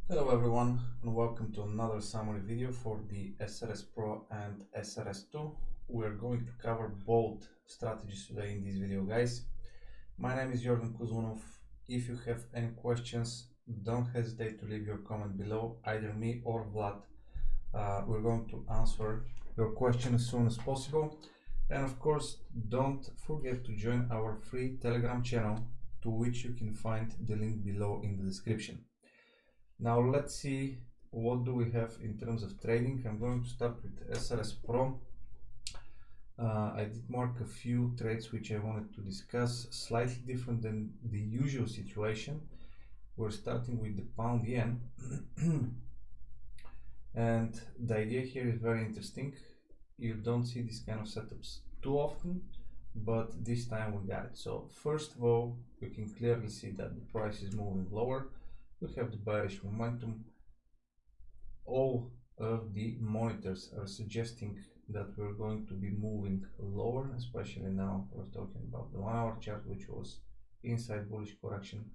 Hello everyone and welcome to another summary video for the sRs Pro and sRs 2. We are going to cover both strategies today in this video, guys. My name is Jordan Kuzunov. If you have any questions, don't hesitate to leave your comment below. Either me or Vlad, we're going to answer your question as soon as possible. And of course, don't forget to join our free Telegram channel, to which you can find the link below in the description. Now let's see what do we have in terms of trading. I'm going to start with sRs Pro. I did mark a few trades which I wanted to discuss, slightly different than the usual situation. We're starting with the pound yen and the idea here is very interesting. You don't see these kind of setups too often, but this time we got it. So first of all, you can clearly see that the price is moving lower. We have the bearish momentum. All of the monitors are suggesting that we're going to be moving lower, especially now we're talking about the 1 hour chart, which was inside bullish correction.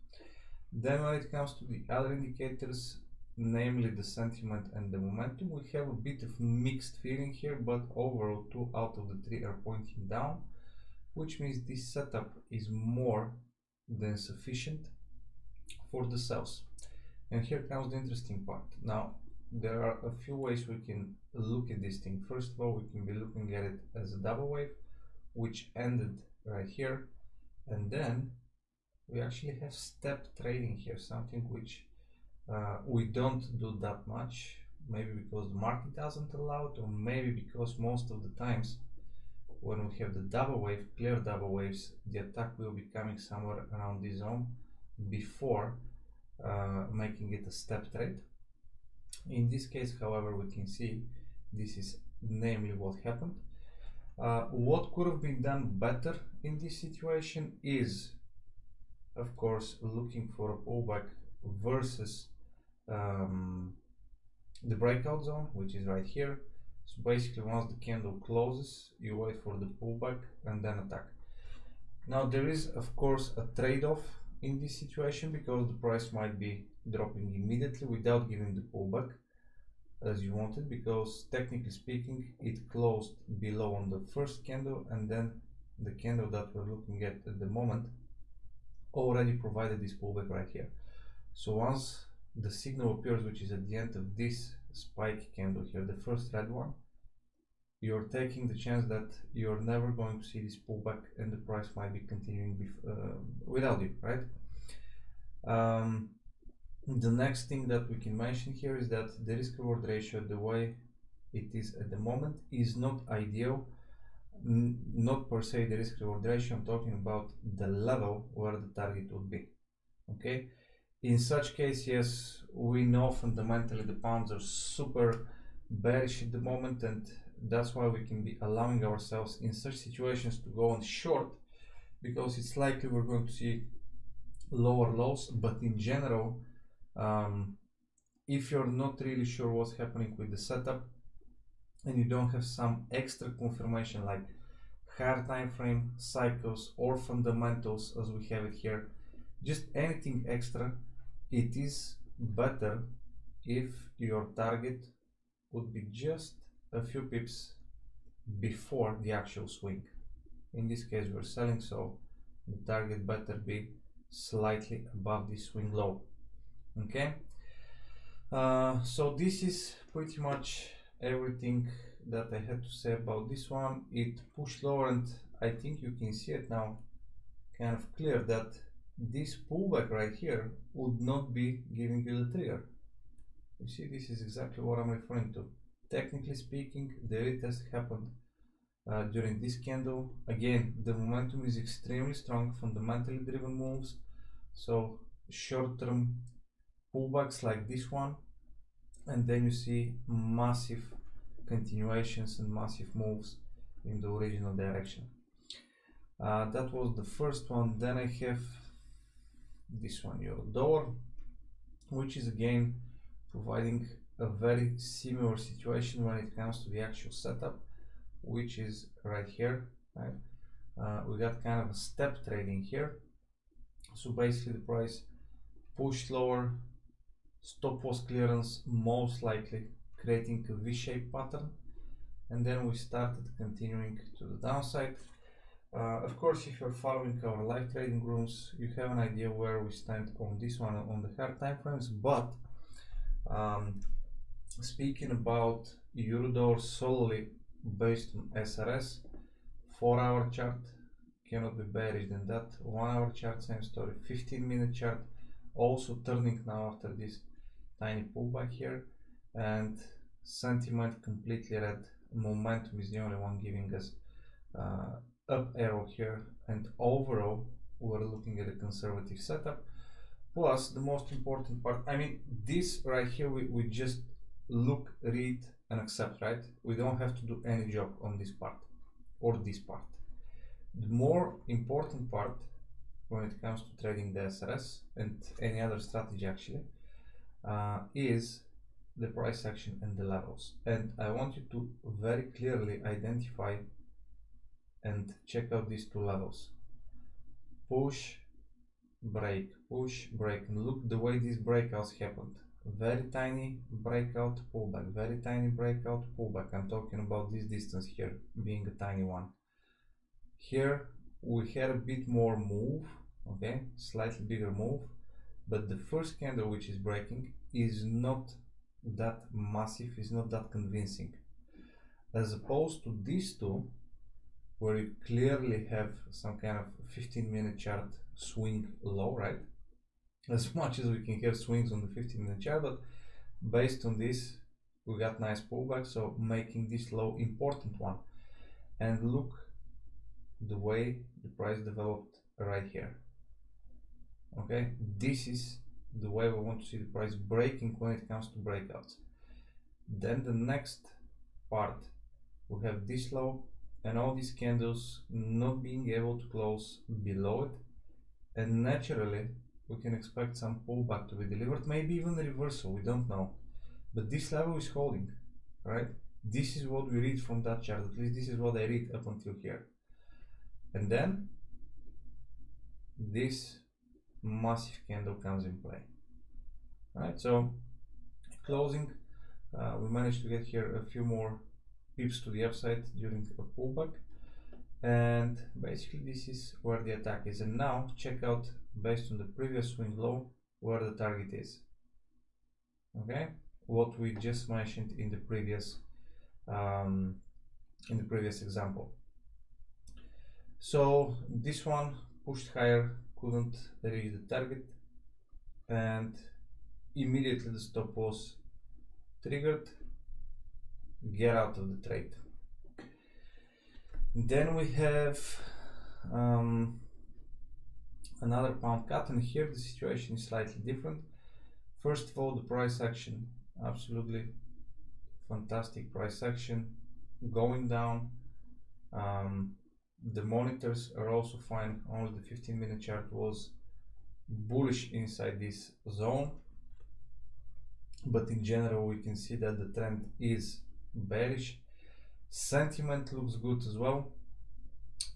Then when it comes to the other indicators, namely the sentiment and the momentum, we have a bit of mixed feeling here, but overall 2 out of the 3 are pointing down, which means this setup is more than sufficient for the sells. And here comes the interesting part. Now, there are a few ways we can look at this thing. First of all, we can be looking at it as a double wave, which ended right here. And then we actually have step trading here, something which we don't do that much. Maybe because the market doesn't allow it, or maybe because most of the times when we have the double wave, clear double waves, the attack will be coming somewhere around this zone before making it a step trade. In this case, however, we can see this is namely what happened. What could have been done better in this situation is, of course, looking for a pullback versus the breakout zone, which is right here. So basically, once the candle closes, you wait for the pullback and then attack. Now there is, of course, a trade-off in this situation, because the price might be dropping immediately without giving the pullback as you wanted, because technically speaking it closed below on the first candle, and then the candle that we're looking at the moment already provided this pullback right here. So once the signal appears, which is at the end of this spike candle here, the first red one, you're taking the chance that you're never going to see this pullback and the price might be continuing without you, right? The next thing that we can mention here is that the risk reward ratio, the way it is at the moment, is not ideal. Not per se the risk reward ratio, I'm talking about the level where the target would be. Okay, in such case, yes, we know fundamentally the pounds are super bearish at the moment, and that's why we can be allowing ourselves in such situations to go on short, because it's likely we're going to see lower lows. But in general, if you're not really sure what's happening with the setup and you don't have some extra confirmation like higher time frame, cycles, or fundamentals as we have it here, just anything extra, it is better if your target would be just a few pips before the actual swing. In this case we're selling, so the target better be slightly above the swing low. Okay, so this is pretty much everything that I had to say about this one. It pushed lower, and I think you can see it now kind of clear that this pullback right here would not be giving you the trigger. You see, this is exactly what I'm referring to. Technically speaking, the retest happened during this candle. Again, the momentum is extremely strong, fundamentally driven moves, so short-term pullbacks like this one, and then you see massive continuations and massive moves in the original direction. That was the first one. Then I have this one, euro dollar, which is again providing a very similar situation when it comes to the actual setup, which is right here, right? We got kind of a step trading here. So basically the price pushed lower, stop loss clearance, most likely creating a V-shaped pattern, and then we started continuing to the downside. Of course, if you're following our live trading rooms, you have an idea where we stand on this one on the hard time frames, but speaking about Eurodollar solely based on sRs, 4-hour chart cannot be bearish than that. 1-hour chart, same story. 15-minute chart also turning now after this tiny pullback here, and sentiment completely red. Momentum is the only one giving us up arrow here, and overall we're looking at a conservative setup. Plus the most important part, I mean, this right here we just look, read and accept, right? We don't have to do any job on this part or this part. The more important part when it comes to trading the sRs and any other strategy actually is the price action and the levels. And I want you to very clearly identify and check out these two levels: push, break, push, break. And look the way these breakouts happened. Very tiny breakout, pullback, very tiny breakout, pullback. I'm talking about this distance here being a tiny one. Here we had a bit more move, okay, slightly bigger move, but the first candle which is breaking is not that massive, is not that convincing, as opposed to these two where you clearly have some kind of 15-minute chart swing low, right? As much as we can have swings on the 15-minute chart, but based on this we got nice pullback, so making this low important one. And look the way the price developed right here. Okay, this is the way we want to see the price breaking when it comes to breakouts. Then the next part, we have this low and all these candles not being able to close below it, and naturally we can expect some pullback to be delivered, maybe even a reversal, we don't know. But this level is holding, right? This is what we read from that chart, at least this is what I read up until here. And then this massive candle comes in play. Right, so closing, we managed to get here a few more pips to the upside during a pullback, and basically this is where the attack is. And now check out, based on the previous swing low, where the target is. Okay, what we just mentioned in the previous example. So this one pushed higher, couldn't reach the target, and immediately the stop was triggered. Get out of the trade. Then we have another pound cut, and here the situation is slightly different. First of all, the price action, absolutely fantastic price action, going down. The monitors are also fine, only the 15-minute chart was bullish inside this zone, but in general we can see that the trend is bearish. Sentiment looks good as well,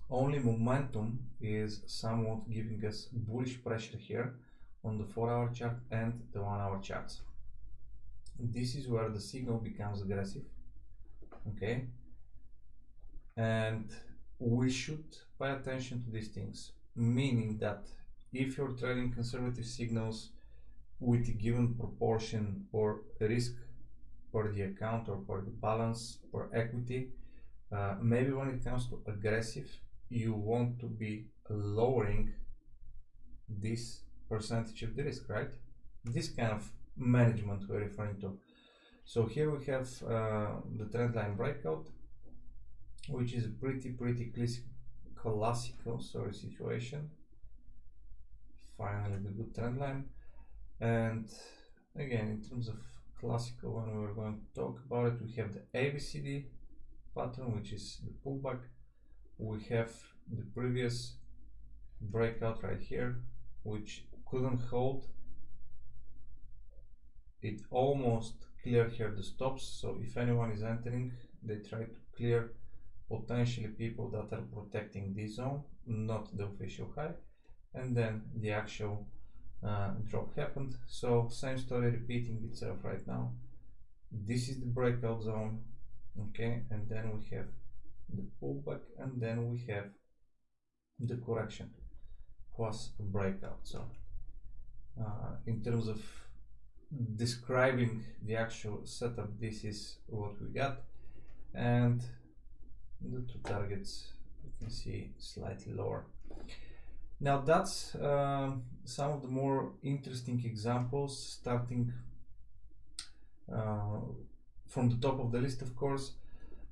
only momentum is somewhat giving us bullish pressure here on the 4-hour chart and the 1-hour charts. This is where the signal becomes aggressive, okay, and we should pay attention to these things, meaning that if you're trading conservative signals with a given proportion or risk per the account or per the balance per equity, maybe when it comes to aggressive, you want to be lowering this percentage of the risk, right? This kind of management we're referring to. So here we have the trend line breakout, which is a pretty classical situation. Finally the good trend line. And again, in terms of classical, when we were going to talk about it, we have the ABCD pattern, which is the pullback. We have the previous breakout right here, which couldn't hold. It almost cleared here the stops, so if anyone is entering, they try to clear potentially people that are protecting this zone, not the official high. And then the actual drop happened. So same story repeating itself right now. This is the breakout zone, okay, and then we have the pullback, and then we have the correction plus a breakout. So in terms of describing the actual setup, this is what we got, and the two targets you can see slightly lower. Now that's some of the more interesting examples, starting from the top of the list, of course.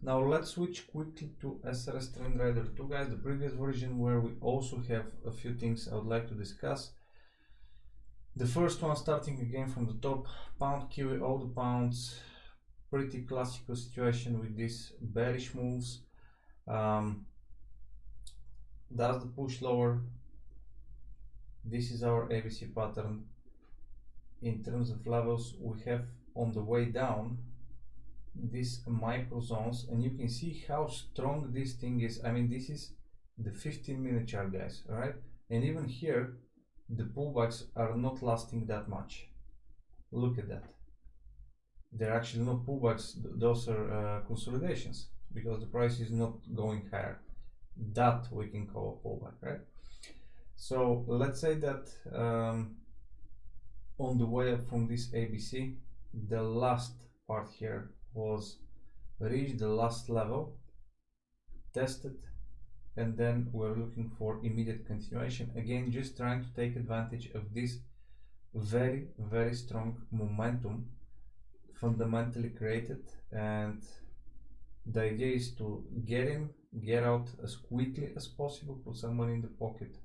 Now let's switch quickly to sRs Trend Rider 2, guys, the previous version, where we also have a few things I would like to discuss. The first one, starting again from the top, pound Kiwi, all the pounds, pretty classical situation with these bearish moves. Does the push lower? This is our ABC pattern. In terms of levels, we have on the way down these micro zones, and you can see how strong this thing is. I mean, this is the 15-minute chart, guys, all right? And even here, the pullbacks are not lasting that much. Look at that. They're actually not pullbacks, those are consolidations, because the price is not going higher. That we can call a pullback, right? So let's say that on the way up from this ABC, the last part here was reached the last level, tested, and then we're looking for immediate continuation. Again, just trying to take advantage of this very, very strong momentum fundamentally created, and the idea is to get in, get out as quickly as possible, put some money in the pocket,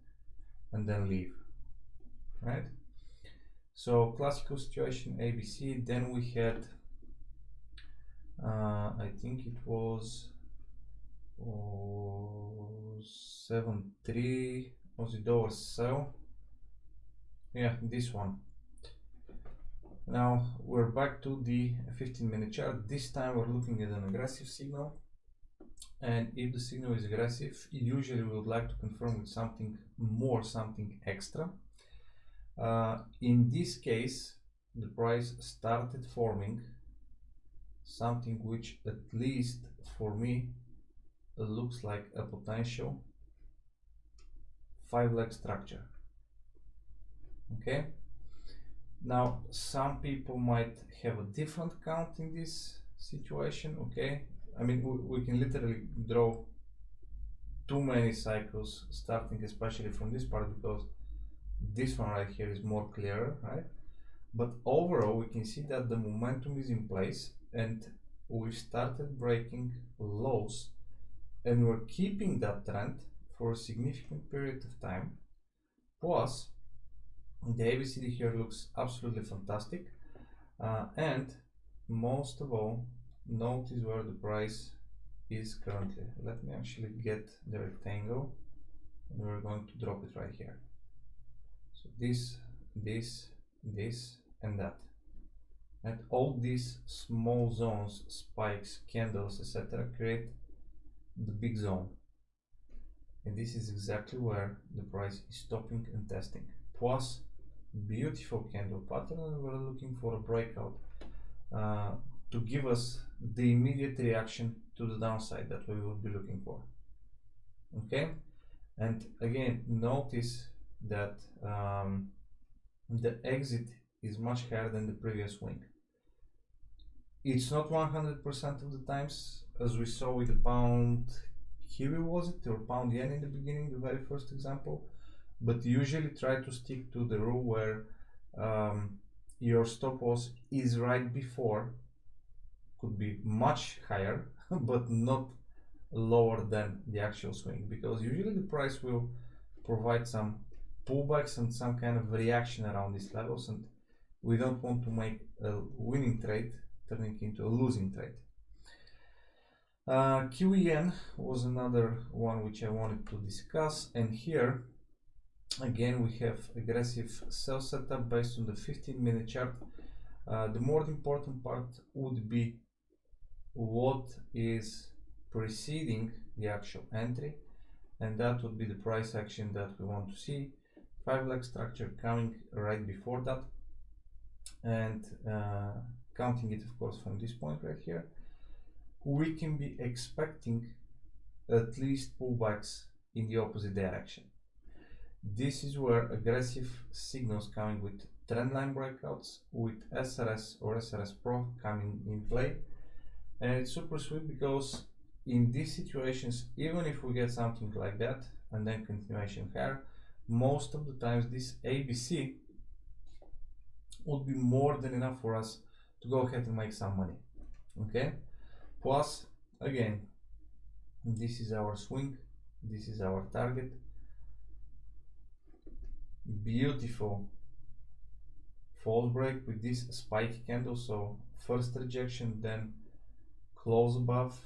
and then leave, right? So classical situation ABC. Then we had I think it was 7.3 Aussie dollar sell. Yeah, this one. Now we're back to the 15-minute chart. This time we're looking at an aggressive signal, and if the signal is aggressive, usually we would like to confirm with something more, something extra. In this case, the price started forming something which, at least for me, looks like a potential 5-leg structure. Okay, now some people might have a different count in this situation. Okay, I mean, we can literally draw too many cycles, starting especially from this part, because this one right here is more clearer, right? But overall, we can see that the momentum is in place, and we started breaking lows, and we're keeping that trend for a significant period of time. Plus, the ABCD here looks absolutely fantastic, and most of all, notice where the price is currently. Let me actually get the rectangle, and we're going to drop it right here. So this, and that. And all these small zones, spikes, candles, etc., create the big zone. And this is exactly where the price is stopping and testing. Plus, beautiful candle pattern, and we're looking for a breakout to give us the immediate reaction to the downside that we will be looking for. Okay, and again, notice that the exit is much higher than the previous swing. It's not 100% of the times, as we saw with the pound Kiwi, was it, or pound yen in the beginning, the very first example, but usually try to stick to the rule where your stop loss is right before, could be much higher, but not lower than the actual swing, because usually the price will provide some pullbacks and some kind of reaction around these levels, and we don't want to make a winning trade turning into a losing trade. Kiwi yen was another one which I wanted to discuss, and here again we have aggressive sell setup based on the 15-minute chart. The more important part would be what is preceding the actual entry, and that would be the price action that we want to see. 5 leg structure coming right before that, and counting it of course from this point right here, we can be expecting at least pullbacks in the opposite direction. This is where aggressive signals coming with trendline breakouts, with sRs or sRs Pro coming in play. And it's super sweet because in these situations, even if we get something like that and then continuation higher, most of the times this ABC would be more than enough for us to go ahead and make some money. Okay, plus again, this is our swing, this is our target. Beautiful false break with this spike candle. So first rejection, then close above,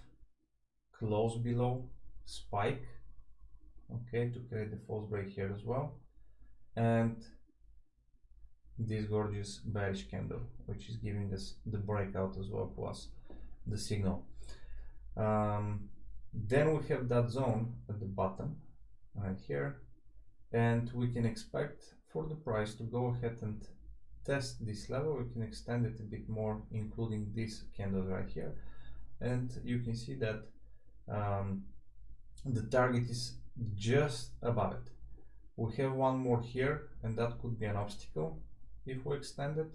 close below, spike, okay, to create the false break here as well, and this gorgeous bearish candle, which is giving us the breakout as well, plus the signal. Then we have that zone at the bottom right here, and we can expect for the price to go ahead and test this level. We can extend it a bit more, including this candle right here, and you can see that the target is just above it. We have one more here, and that could be an obstacle if we extend it,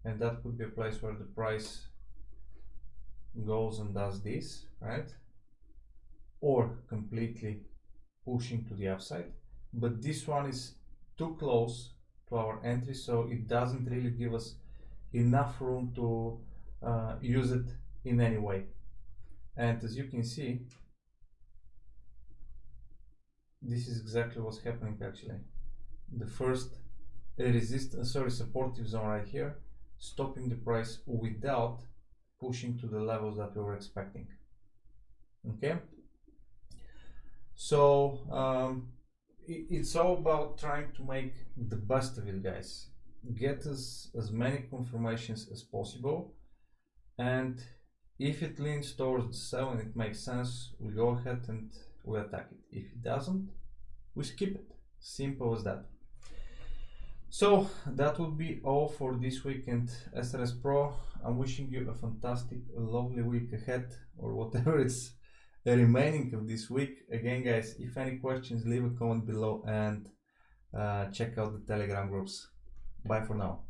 and that could be a place where the price goes and does this, right, or completely pushing to the upside. But this one is too close to our entry, so it doesn't really give us enough room to use it in any way. And as you can see, this is exactly what's happening actually. The first supportive zone right here, stopping the price without pushing to the levels that we were expecting. Okay, so it's all about trying to make the best of it, guys. Get us as many confirmations as possible, and if it leans towards the sell and it makes sense, we go ahead and we attack it. If it doesn't, we skip it. Simple as that. So that would be all for this weekend sRs Pro. I'm wishing you a fantastic, lovely week ahead, or whatever is remaining of this week. Again, guys, if any questions, leave a comment below and check out the Telegram groups. Bye for now.